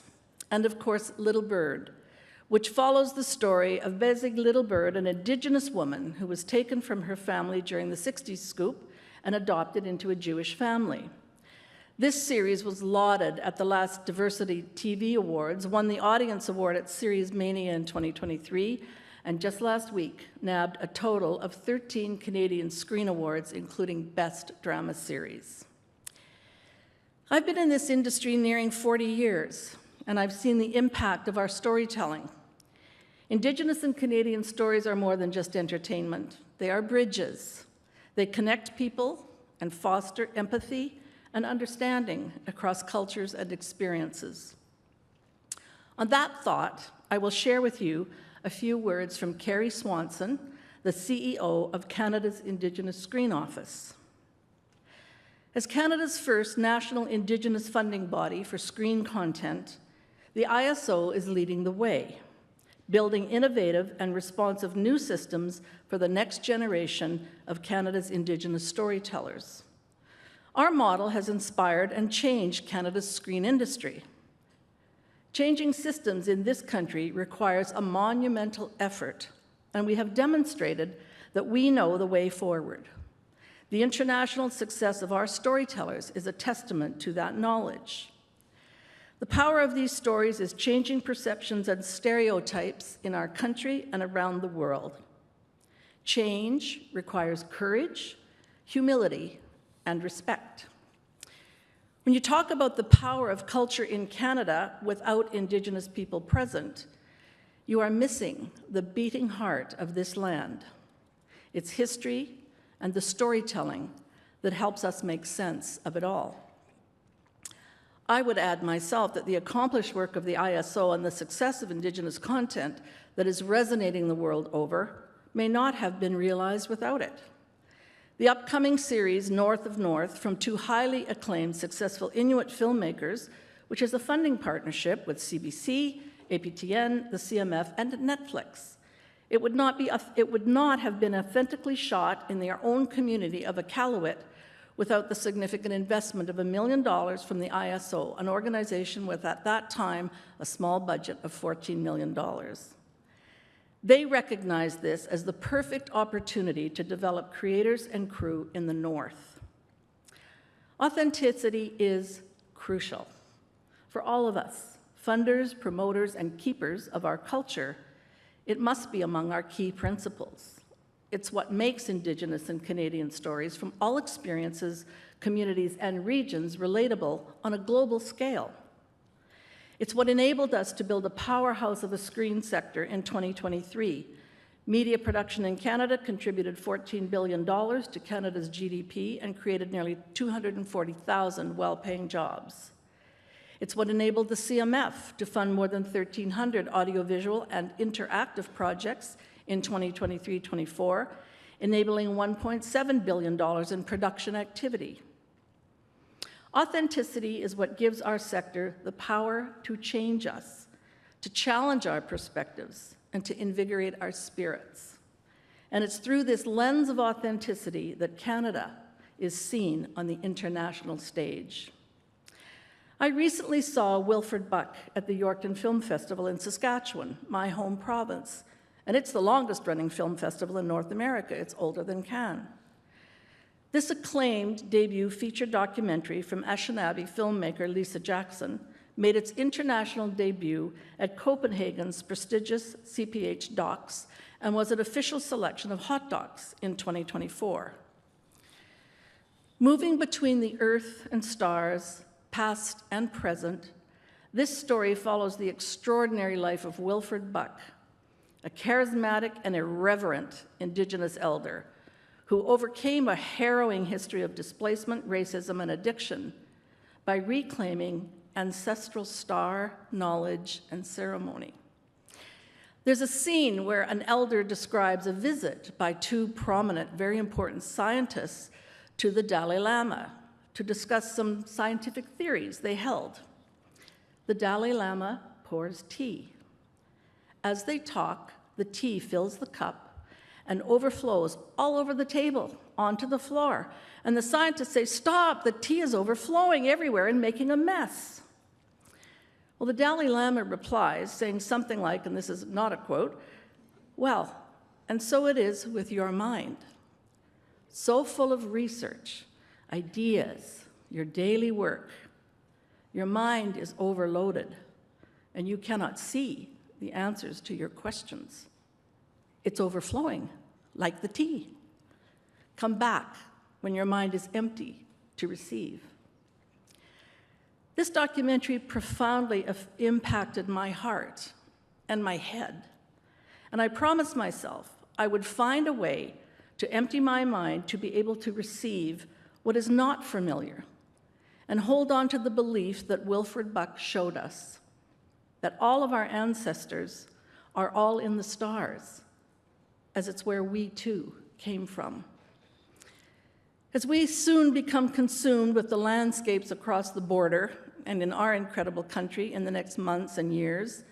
And of course, Little Bird, which follows the story of Bezig Little Bird, an Indigenous woman who was taken from her family during the 60s scoop and adopted into a Jewish family. This series was lauded at the last Diversity TV Awards, won the Audience Award at Series Mania in 2023, and just last week nabbed a total of 13 Canadian Screen Awards, including Best Drama Series. I've been in this industry nearing 40 years, and I've seen the impact of our storytelling. Indigenous and Canadian stories are more than just entertainment. They are bridges. They connect people and foster empathy and understanding across cultures and experiences. On that thought, I will share with you a few words from Carrie Swanson, the CEO of Canada's Indigenous Screen Office. As Canada's first national Indigenous funding body for screen content, the ISO is leading the way, building innovative and responsive new systems for the next generation of Canada's Indigenous storytellers. Our model has inspired and changed Canada's screen industry. Changing systems in this country requires a monumental effort, and we have demonstrated that we know the way forward. The international success of our storytellers is a testament to that knowledge. The power of these stories is changing perceptions and stereotypes in our country and around the world. Change requires courage, humility, and respect. When you talk about the power of culture in Canada without Indigenous people present, you are missing the beating heart of this land, its history, and the storytelling that helps us make sense of it all. I would add myself that the accomplished work of the ISO and the success of Indigenous content that is resonating the world over may not have been realized without it. The upcoming series, North of North, from two highly acclaimed, successful Inuit filmmakers, which is a funding partnership with CBC, APTN, the CMF, and Netflix. It would not have been authentically shot in their own community of Iqaluit without the significant investment of $1 million from the ISO, an organization with, at that time, a small budget of $14 million. They recognized this as the perfect opportunity to develop creators and crew in the North. Authenticity is crucial for all of us, funders, promoters, and keepers of our culture. It must be among our key principles. It's what makes Indigenous and Canadian stories from all experiences, communities, and regions relatable on a global scale. It's what enabled us to build a powerhouse of a screen sector in 2023. Media production in Canada contributed $14 billion to Canada's GDP and created nearly 240,000 well-paying jobs. It's what enabled the CMF to fund more than 1,300 audiovisual and interactive projects in 2023-24, enabling $1.7 billion in production activity. Authenticity is what gives our sector the power to change us, to challenge our perspectives, and to invigorate our spirits. And it's through this lens of authenticity that Canada is seen on the international stage. I recently saw Wilfred Buck at the Yorkton Film Festival in Saskatchewan, my home province, and it's the longest-running film festival in North America. It's older than Cannes. This acclaimed debut feature documentary from Anishinaabe filmmaker Lisa Jackson made its international debut at Copenhagen's prestigious CPH Docs and was an official selection of Hot Docs in 2024. Moving between the earth and stars, past and present, this story follows the extraordinary life of Wilfred Buck, a charismatic and irreverent Indigenous elder who overcame a harrowing history of displacement, racism, and addiction by reclaiming ancestral star knowledge and ceremony. There's a scene where an elder describes a visit by two prominent, very important scientists to the Dalai Lama to discuss some scientific theories they held. The Dalai Lama pours tea. As they talk, the tea fills the cup and overflows all over the table onto the floor. And the scientists say, "Stop, the tea is overflowing everywhere and making a mess." Well, the Dalai Lama replies, saying something like, and this is not a quote, "Well, and so it is with your mind. So full of research, ideas, your daily work, your mind is overloaded, and you cannot see the answers to your questions. It's overflowing, like the tea. Come back when your mind is empty to receive." This documentary profoundly impacted my heart and my head, and I promised myself I would find a way to empty my mind to be able to receive what is not familiar and hold on to the belief that Wilfred Buck showed us, that all of our ancestors are all in the stars, as it's where we too came from. As we soon become consumed with the landscapes across the border and in our incredible country in the next months and years,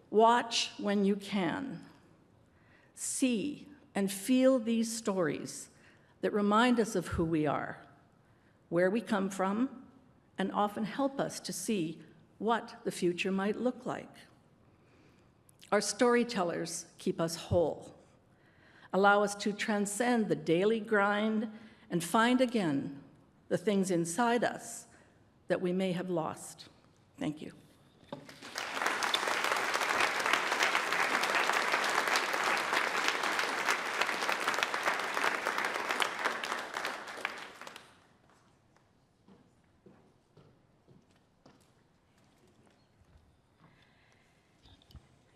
watch when you can. See and feel these stories that remind us of who we are, where we come from, and often help us to see what the future might look like. Our storytellers keep us whole, allow us to transcend the daily grind and find again the things inside us that we may have lost. Thank you.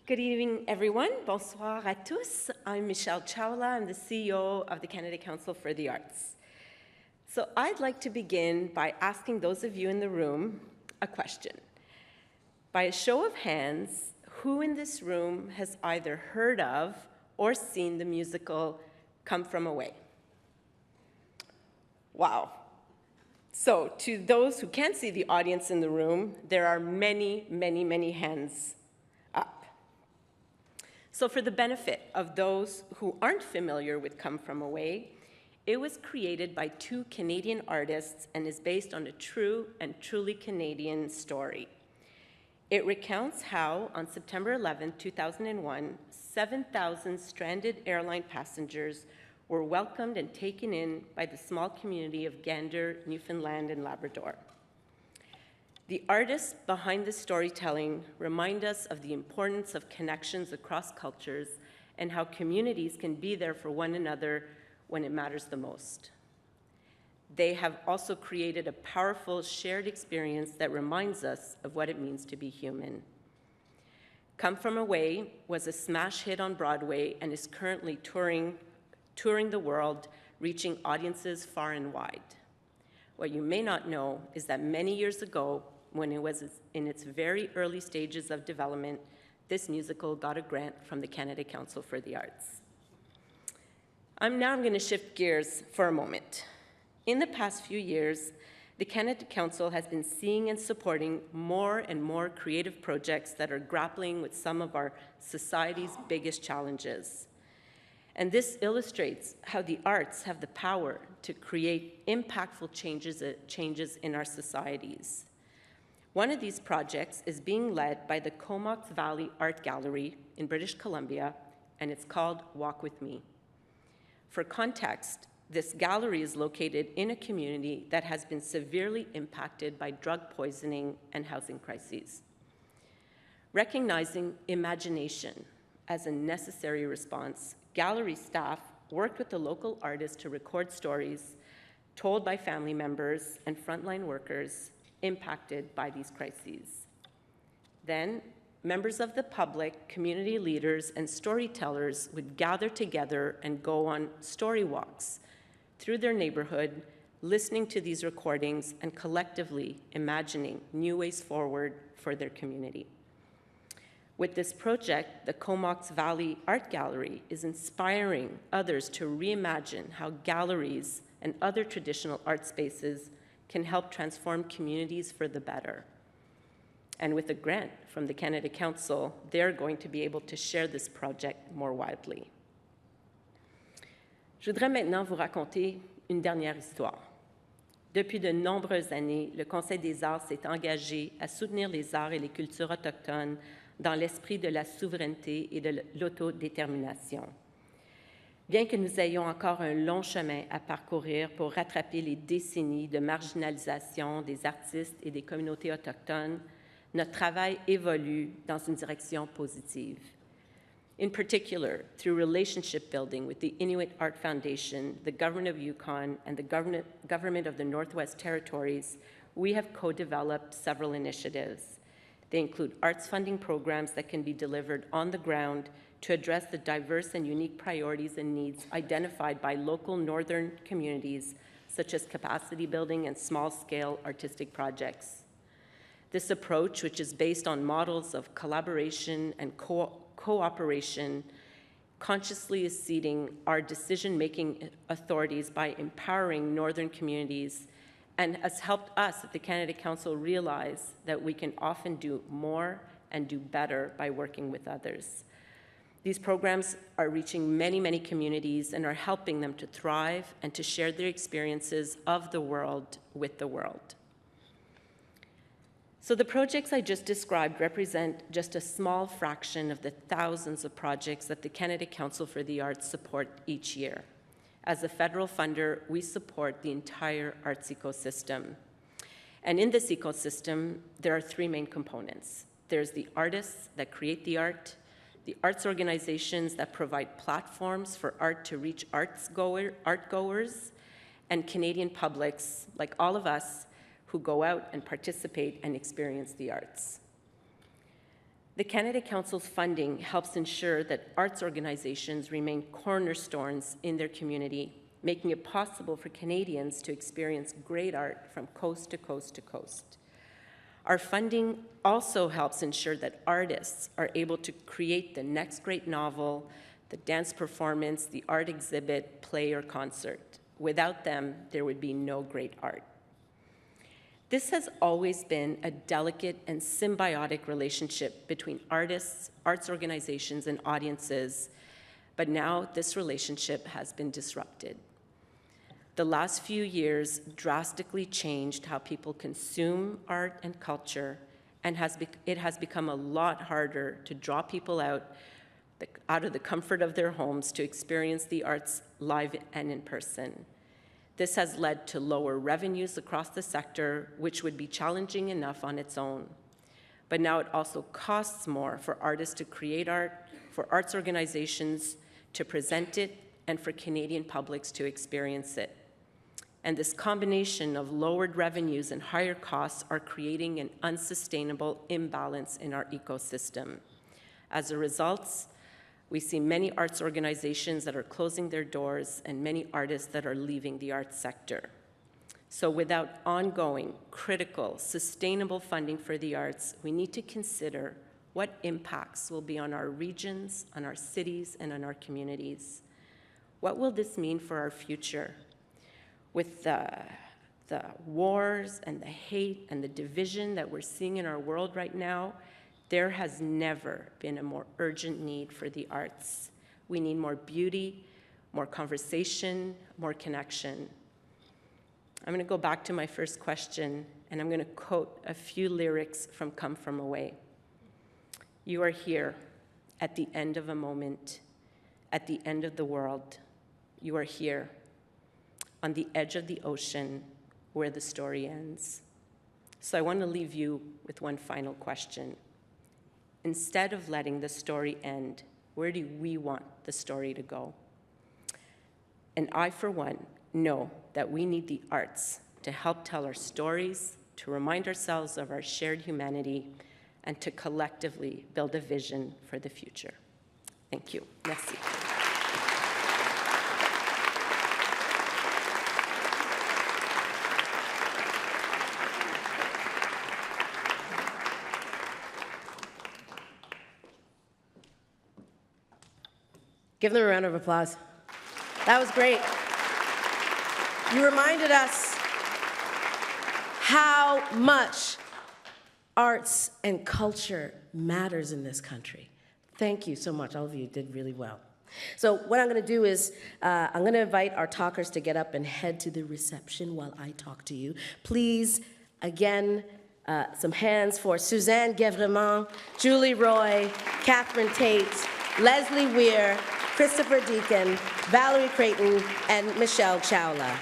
Good evening, everyone. Bonsoir à tous. I'm Michelle Chawla. I'm the CEO of the Canada Council for the Arts. So I'd like to begin by asking those of you in the room a question. By a show of hands, who in this room has either heard of or seen the musical Come From Away? Wow. So to those who can't see the audience in the room, there are many, many, many hands up. So for the benefit of those who aren't familiar with Come From Away, it was created by two Canadian artists and is based on a true and truly Canadian story. It recounts how, on September 11, 2001, 7,000 stranded airline passengers were welcomed and taken in by the small community of Gander, Newfoundland, and Labrador. The artists behind the storytelling remind us of the importance of connections across cultures and how communities can be there for one another when it matters the most. They have also created a powerful shared experience that reminds us of what it means to be human. Come From Away was a smash hit on Broadway and is currently touring the world, reaching audiences far and wide. What you may not know is that many years ago, when it was in its very early stages of development, this musical got a grant from the Canada Council for the Arts. I'm going to shift gears for a moment. In the past few years, the Canada Council has been seeing and supporting more and more creative projects that are grappling with some of our society's biggest challenges. And this illustrates how the arts have the power to create impactful changes in our societies. One of these projects is being led by the Comox Valley Art Gallery in British Columbia, and it's called Walk With Me. For context, this gallery is located in a community that has been severely impacted by drug poisoning and housing crises. Recognizing imagination as a necessary response, gallery staff worked with the local artists to record stories told by family members and frontline workers impacted by these crises. Then, members of the public, community leaders, and storytellers would gather together and go on story walks through their neighborhood, listening to these recordings and collectively imagining new ways forward for their community. With this project, the Comox Valley Art Gallery is inspiring others to reimagine how galleries and other traditional art spaces can help transform communities for the better. And with a grant from the Canada Council, they're going to be able to share this project more widely. Je voudrais maintenant vous raconter une dernière histoire. Depuis de nombreuses années, le Conseil des arts s'est engagé à soutenir les arts et les cultures autochtones dans l'esprit de la souveraineté et de l'autodétermination. Bien que nous ayons encore un long chemin à parcourir pour rattraper les décennies de marginalisation des artistes et des communautés autochtones, notre travail évolue dans une direction positive. In particular, through relationship building with the Inuit Art Foundation, the Government of Yukon, and the Government of the Northwest Territories, we have co-developed several initiatives. They include arts funding programs that can be delivered on the ground to address the diverse and unique priorities and needs identified by local northern communities, such as capacity building and small-scale artistic projects. This approach, which is based on models of collaboration and cooperation, consciously is seeding our decision-making authorities by empowering northern communities and has helped us at the Canada Council realize that we can often do more and do better by working with others. These programs are reaching many, many communities and are helping them to thrive and to share their experiences of the world with the world. So the projects I just described represent just a small fraction of the thousands of projects that the Canada Council for the Arts support each year. As a federal funder, we support the entire arts ecosystem. And in this ecosystem, there are three main components. There's the artists that create the art arts organizations that provide platforms for art to reach art-goers, and Canadian publics, like all of us, who go out and participate and experience the arts. The Canada Council's funding helps ensure that arts organizations remain cornerstones in their community, making it possible for Canadians to experience great art from coast to coast to coast. Our funding also helps ensure that artists are able to create the next great novel, the dance performance, the art exhibit, play, or concert. Without them, there would be no great art. This has always been a delicate and symbiotic relationship between artists, arts organizations, and audiences, but now this relationship has been disrupted. The last few years drastically changed how people consume art and culture, and it has become a lot harder to draw people out of the comfort of their homes to experience the arts live and in person. This has led to lower revenues across the sector, which would be challenging enough on its own. But now it also costs more for artists to create art, for arts organizations to present it, and for Canadian publics to experience it. And this combination of lowered revenues and higher costs are creating an unsustainable imbalance in our ecosystem. As a result, we see many arts organizations that are closing their doors and many artists that are leaving the arts sector. So without ongoing, critical, sustainable funding for the arts, we need to consider what impacts will be on our regions, on our cities, and on our communities. What will this mean for our future? With the wars and the hate and the division that we're seeing in our world right now, there has never been a more urgent need for the arts. We need more beauty, more conversation, more connection. I'm going to go back to my first question, and I'm going to quote a few lyrics from Come From Away. You are here at the end of a moment, at the end of the world. You are here on the edge of the ocean where the story ends. So I want to leave you with one final question. Instead of letting the story end, where do we want the story to go? And I, for one, know that we need the arts to help tell our stories, to remind ourselves of our shared humanity, and to collectively build a vision for the future. Thank you. Merci. Give them a round of applause. That was great. You reminded us how much arts and culture matters in this country. Thank you so much. All of you did really well. So what I'm going to do is I'm going to invite our talkers to get up and head to the reception while I talk to you. Please, again, some hands for Suzanne Guèvremont, Julie Roy, Catherine Tait, Leslie Weir, Christopher Deacon, Valerie Creighton, and Michelle Chawla.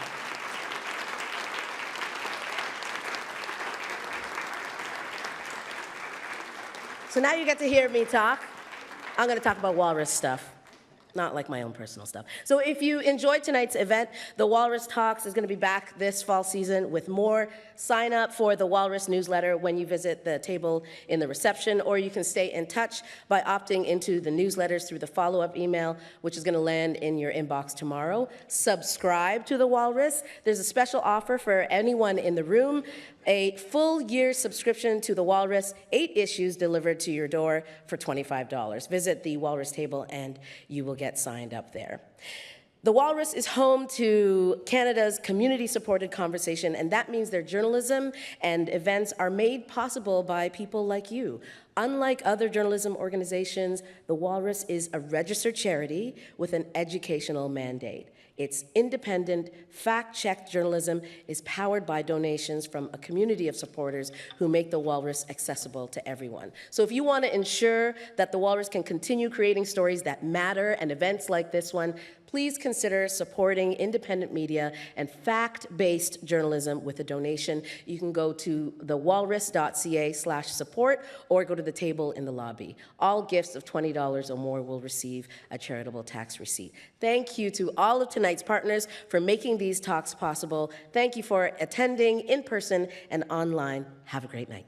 So now you get to hear me talk. I'm going to talk about Walrus stuff, not like my own personal stuff. So if you enjoyed tonight's event, the Walrus Talks is going to be back this fall season with more. Sign up for the Walrus newsletter when you visit the table in the reception, or you can stay in touch by opting into the newsletters through the follow-up email, which is going to land in your inbox tomorrow. Subscribe to the Walrus. There's a special offer for anyone in the room. A full year subscription to the Walrus, 8 issues delivered to your door for $25. Visit the Walrus table and you will get signed up there. The Walrus is home to Canada's community-supported conversation, and that means their journalism and events are made possible by people like you. Unlike other journalism organizations, the Walrus is a registered charity with an educational mandate. Its independent, fact-checked journalism is powered by donations from a community of supporters who make the Walrus accessible to everyone. So if you want to ensure that the Walrus can continue creating stories that matter and events like this one, please consider supporting independent media and fact-based journalism with a donation. You can go to thewalrus.ca/support or go to the table in the lobby. All gifts of $20 or more will receive a charitable tax receipt. Thank you to all of tonight's partners for making these talks possible. Thank you for attending in person and online. Have a great night.